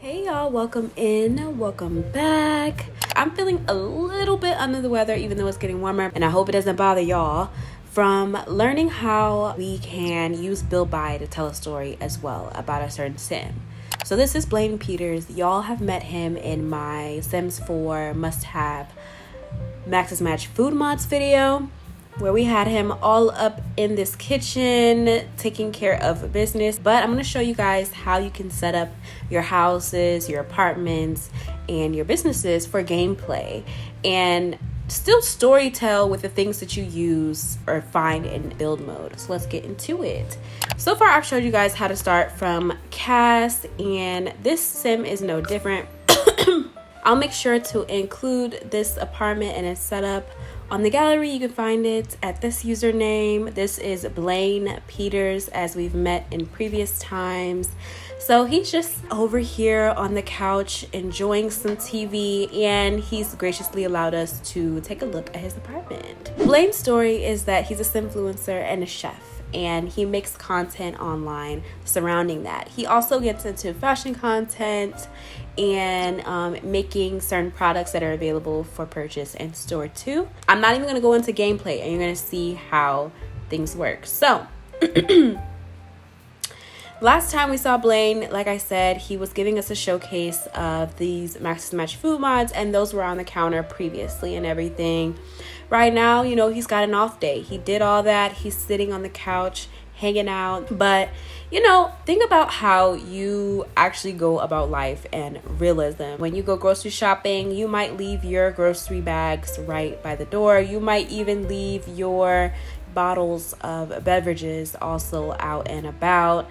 Hey y'all, welcome in, welcome back. I'm feeling a little bit under the weather even though it's getting warmer, and I hope it doesn't bother y'all, from learning how we can use build by to tell a story as well about a certain sim. So this is Blaine Peters. Y'all have met him in my Sims 4 must-have Max's Match food mods video, where we had him all up in this kitchen taking care of business. But I'm going to show you guys how you can set up your houses, your apartments, and your businesses for gameplay and still storytell with the things that you use or find in build mode. So let's get into it. So far I've showed you guys how to start from cast, and this sim is no different. I'll make sure to include this apartment and its setup on the gallery. You can find it at this username. This is Blaine Peters, as we've met in previous times. So he's just over here on the couch enjoying some TV, and he's graciously allowed us to take a look at his apartment. Blaine's story is that he's a Simfluencer and a chef, and he makes content online surrounding that. He also gets into fashion content and making certain products that are available for purchase in store too. I'm not even going to go into gameplay, and you're going to see how things work. So last time we saw Blaine, like I said, he was giving us a showcase of these Max's Match food mods, and those were on the counter previously and everything. Right now, you know, he's got an off day. He did all that. He's sitting on the couch hanging out. But, you know, think about how you actually go about life and realism. When you go grocery shopping, you might leave your grocery bags right by the door. You might even leave your bottles of beverages also out and about.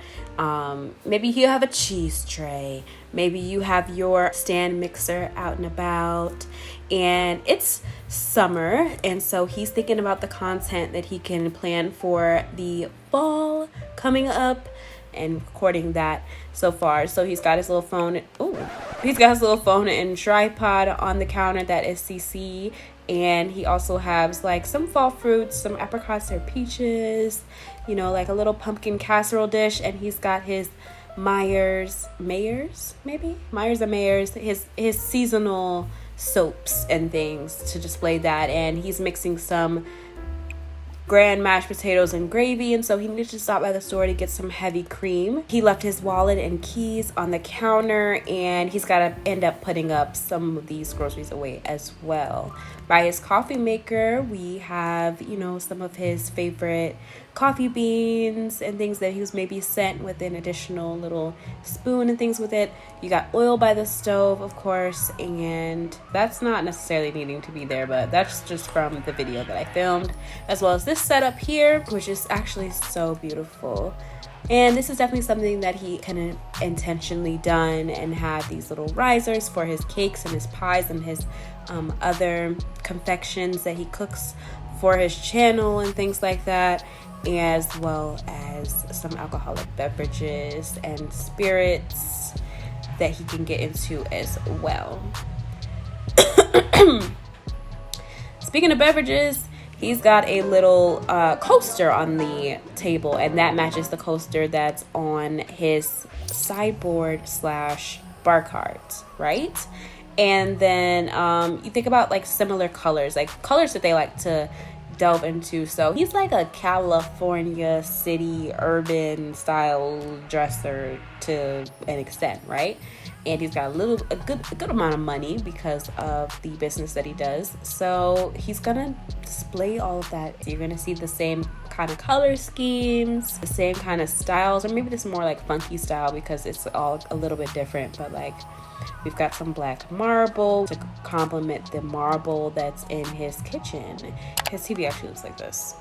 Maybe you have a cheese tray. Maybe you have your stand mixer out and about. And it's summer, and so he's thinking about the content that he can plan for the fall coming up and recording that so far. So he's got his little phone. He's got his little phone and tripod on the counter that is CC. And he also has like some fall fruits, some apricots or peaches, you know, like a little pumpkin casserole dish. And he's got his Myers, his seasonal soaps and things to display that. And he's mixing some grand mashed potatoes and gravy, and so he needed to stop by the store to get some heavy cream. He left his wallet and keys on the counter, and he's got to end up putting up some of these groceries away as well. By his coffee maker, we have, you know, some of his favorite coffee beans and things that he was maybe sent with an additional little spoon and things with it. You got oil by the stove, of course, and that's not necessarily needing to be there, but that's just from the video that I filmed, as well as this setup here, which is actually so beautiful. And this is definitely something that he kind of intentionally done, and had these little risers for his cakes and his pies and his other confections that he cooks for his channel and things like that, as well as some alcoholic beverages and spirits that he can get into as well. Speaking of beverages, he's got a little coaster on the table, and that matches the coaster that's on his sideboard / bar cart, right? And then you think about like similar colors, like colors that they like to delve into. So he's like a California city urban style dresser to an extent, right? And he's got a good amount of money because of the business that he does. So he's gonna display all of that. So you're gonna see the same kind of color schemes, the same kind of styles, or maybe this more like funky style because it's all a little bit different. But like, we've got some black marble to complement the marble that's in his kitchen. His TV actually looks like this.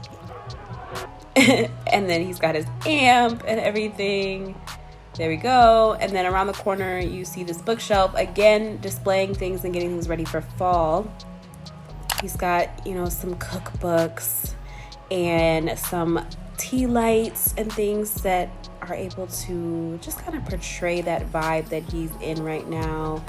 And then he's got his amp and everything. There we go. And then around the corner, you see this bookshelf, again, displaying things and getting things ready for fall. He's got, you know, some cookbooks and some tea lights and things that are able to just kind of portray that vibe that he's in right now.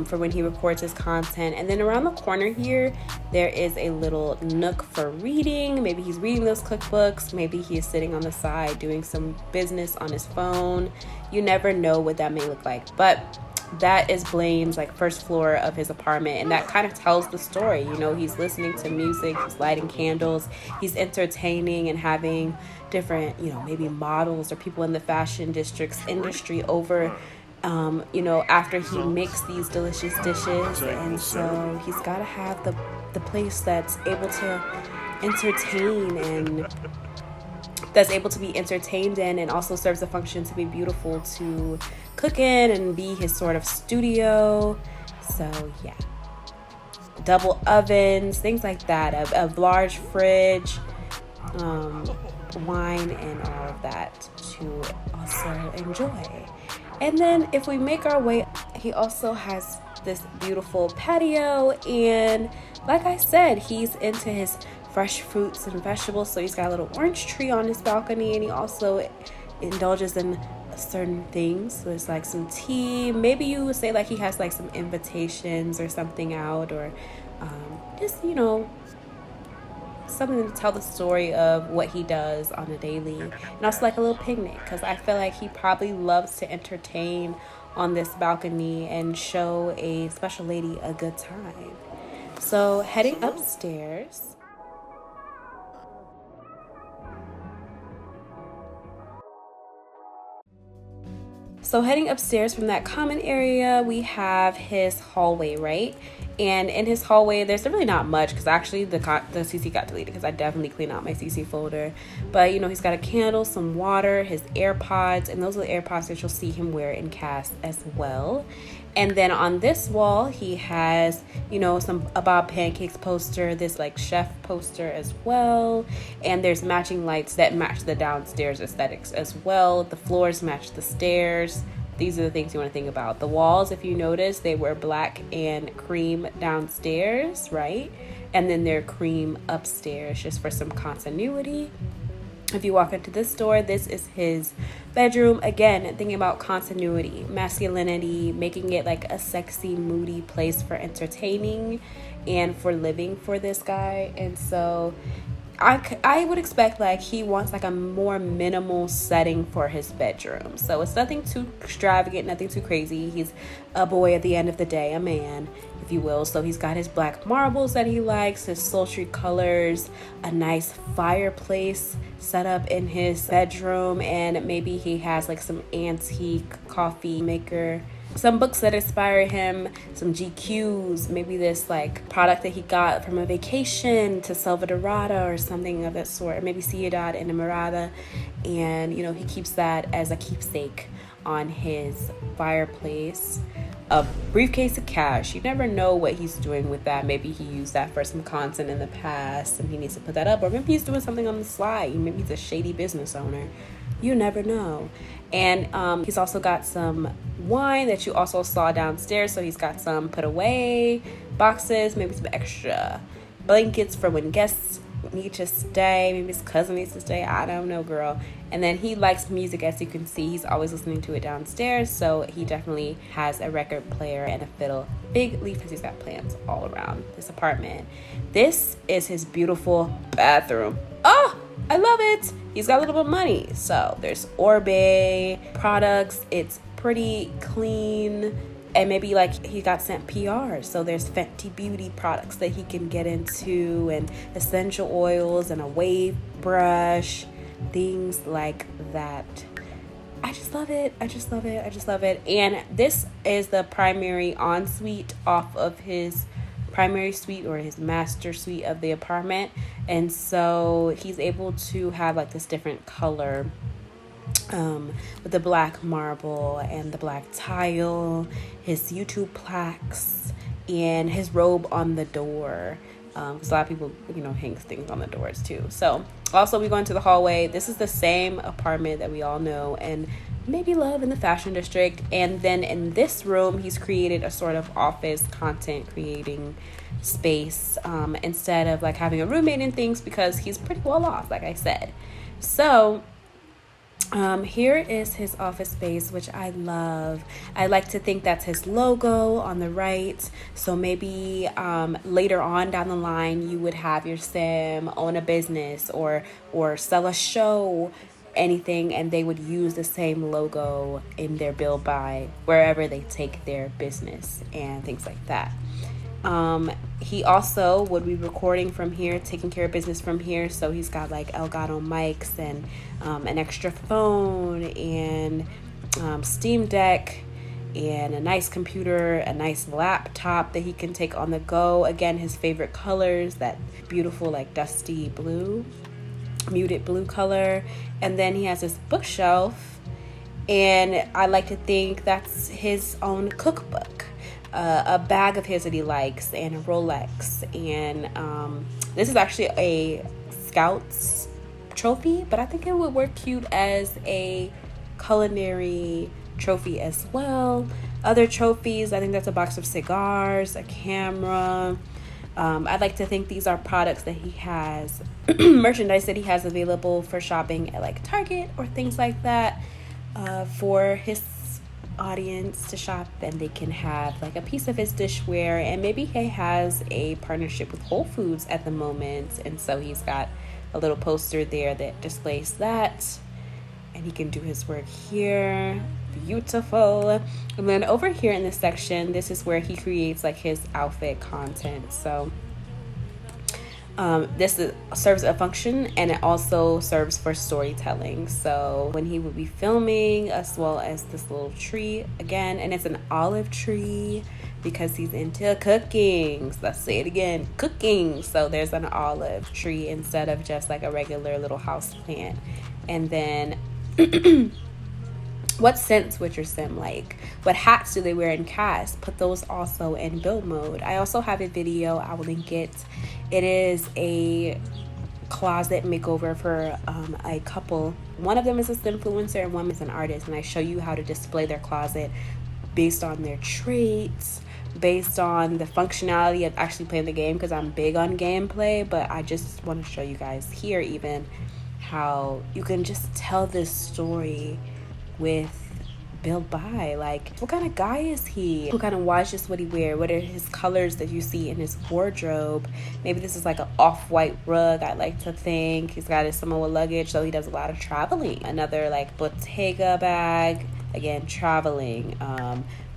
For when he records his content. And then around the corner here, there is a little nook for reading. Maybe he's reading those cookbooks. Maybe he is sitting on the side doing some business on his phone. You never know what that may look like. But that is Blaine's like first floor of his apartment, and that kind of tells the story. You know, he's listening to music, he's lighting candles, he's entertaining and having different, you know, maybe models or people in the fashion district's industry over, you know, after he makes these delicious dishes. And so he's got to have the place that's able to entertain and that's able to be entertained in, and also serves a function to be beautiful to cook in and be his sort of studio. So yeah, double ovens, things like that, a large fridge, wine and all of that to also enjoy. And then if we make our way, he also has this beautiful patio, and like I said, he's into his fresh fruits and vegetables. So he's got a little orange tree on his balcony, and he also indulges in certain things. So there's like some tea. Maybe you would say like he has like some invitations or something out, or just, you know, something to tell the story of what he does on a daily. And also like a little picnic, because I feel like he probably loves to entertain on this balcony and show a special lady a good time. So heading upstairs, from that common area, we have his hallway, right? And in his hallway, there's really not much, because actually the CC got deleted because I definitely cleaned out my CC folder. But, you know, he's got a candle, some water, his AirPods, and those are the AirPods that you'll see him wear in cast as well. And then on this wall, he has, you know, a Bob Pancakes poster, this like chef poster as well. And there's matching lights that match the downstairs aesthetics as well. The floors match the stairs. These are the things you want to think about. The walls, if you notice, they were black and cream downstairs, right? And then they're cream upstairs, just for some continuity. If you walk into this door, this is his bedroom. Again, thinking about continuity, masculinity, making it like a sexy, moody place for entertaining and for living for this guy. And so I would expect like he wants like a more minimal setting for his bedroom. So it's nothing too extravagant, nothing too crazy. He's a boy at the end of the day, a man, if you will. So he's got his black marbles that he likes, his sultry colors, a nice fireplace set up in his bedroom, and maybe he has like some antique coffee maker, some books that inspire him, some GQs, maybe this like product that he got from a vacation to Salvadorada or something of that sort, maybe Ciudad Enamorada. And, you know, he keeps that as a keepsake on his fireplace. A briefcase of cash. You never know what he's doing with that. Maybe he used that for some content in the past and he needs to put that up, or maybe he's doing something on the slide. Maybe he's a shady business owner. You never know. And he's also got some wine that you also saw downstairs. So he's got some put away boxes, maybe some extra blankets for when guests need to stay. Maybe his cousin needs to stay. I don't know, girl. And then he likes music, as you can see. He's always listening to it downstairs. So he definitely has a record player and a fiddle. Big leaf, because he's got plants all around this apartment. This is his beautiful bathroom. Oh, I love it. He's got a little bit of money. So there's Orbe products. It's pretty clean. And maybe like he got sent PR. So there's Fenty Beauty products that he can get into, and essential oils and a wave brush, things like that. I just love it. I just love it. I just love it. And this is the primary ensuite off of his primary suite, or his master suite of the apartment. And so he's able to have like this different color with the black marble and the black tile, his YouTube plaques, and his robe on the door. Because a lot of people, you know, hang things on the doors too. So also we go into the hallway. This is the same apartment that we all know and maybe love in the fashion district. And then in this room, he's created a sort of office content creating space, instead of like having a roommate and things, because he's pretty well off, like I said. So here is his office space, which I love. I like to think that's his logo on the right. So maybe later on down the line, you would have your sim own a business or sell a show anything, and they would use the same logo in their build by wherever they take their business and things like that. He also would be recording from here, taking care of business from here. So he's got like Elgato mics and an extra phone and Steam Deck and a nice computer, a nice laptop that he can take on the go. Again, his favorite colors, that beautiful like dusty blue, muted blue color. And then he has this bookshelf, and I like to think that's his own cookbook. A bag of his that he likes, and a Rolex, and this is actually a Scouts trophy, but I think it would work cute as a culinary trophy as well. Other trophies, I think that's a box of cigars, a camera. I'd like to think these are products that he has, merchandise that he has available for shopping at like Target or things like that, for his audience to shop, and they can have like a piece of his dishware. And maybe he has a partnership with Whole Foods at the moment, and so he's got a little poster there that displays that, and he can do his work here. Beautiful. And then over here in this section, this is where he creates like his outfit content. So this serves a function, and it also serves for storytelling. So when he would be filming, as well as this little tree again, and it's an olive tree because he's into cooking. So let's say it again, cooking. So there's an olive tree instead of just like a regular little house plant. And then what scents would your sim like? What hats do they wear in cast? Put those also in build mode. I also have a video, I will link it. It is a closet makeover for a couple. One of them is an influencer and one is an artist, and I show you how to display their closet based on their traits, based on the functionality of actually playing the game, because I'm big on gameplay. But I just want to show you guys here even how you can just tell this story with build by. Like, what kind of guy is he? What kind of watches would he wear? What are his colors that you see in his wardrobe? Maybe this is like an off-white rug, I like to think. He's got his Samoa luggage, so he does a lot of traveling. Another like Bottega bag, again, traveling.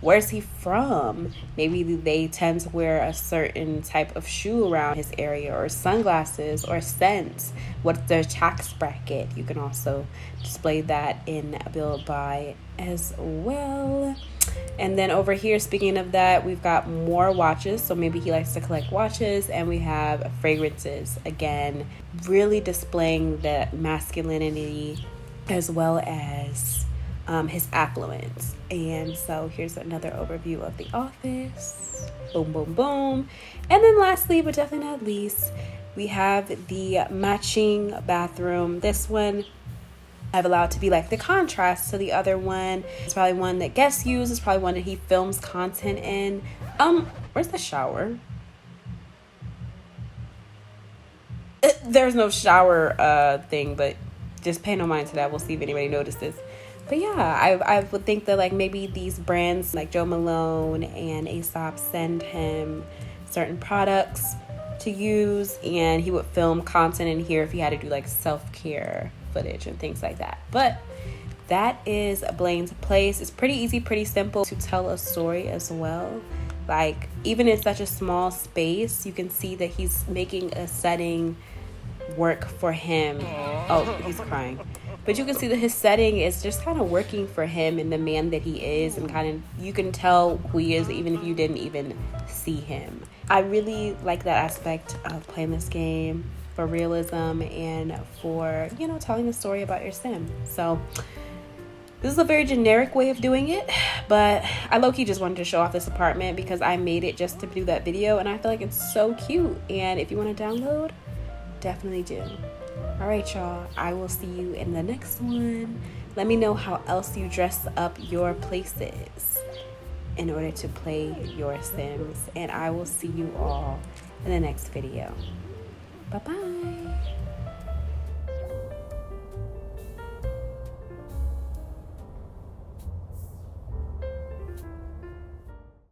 Where's he from? Maybe they tend to wear a certain type of shoe around his area, or sunglasses, or scents. What's their tax bracket? You can also display that in build by as well. And then over here, speaking of that, we've got more watches. So maybe he likes to collect watches, and we have fragrances. Again, really displaying the masculinity as well as his affluence. And so here's another overview of the office. Boom, boom, boom. And then lastly, but definitely not least, we have the matching bathroom. This one I've allowed to be like the contrast to the other one. It's probably one that guests use. It's probably one that he films content in. Where's the shower? There's no shower thing, but just pay no mind to that. We'll see if anybody notices. But yeah, I would think that like maybe these brands like Joe Malone and Aesop send him certain products to use, and he would film content in here if he had to do like self-care footage and things like that. But that is Blaine's place. It's pretty easy, pretty simple to tell a story as well. Like, even in such a small space, you can see that he's making a setting work for him. Oh, he's crying. But you can see that his setting is just kind of working for him and the man that he is, and kind of you can tell who he is even if you didn't even see him. I really like that aspect of playing this game, for realism and for, you know, telling a story about your sim. So this is a very generic way of doing it, but I low-key just wanted to show off this apartment because I made it just to do that video, and I feel like it's so cute. And if you want to download, definitely do. All right, y'all, I will see you in the next one. Let me know how else you dress up your places in order to play your Sims, and I will see you all in the next video. Bye-bye.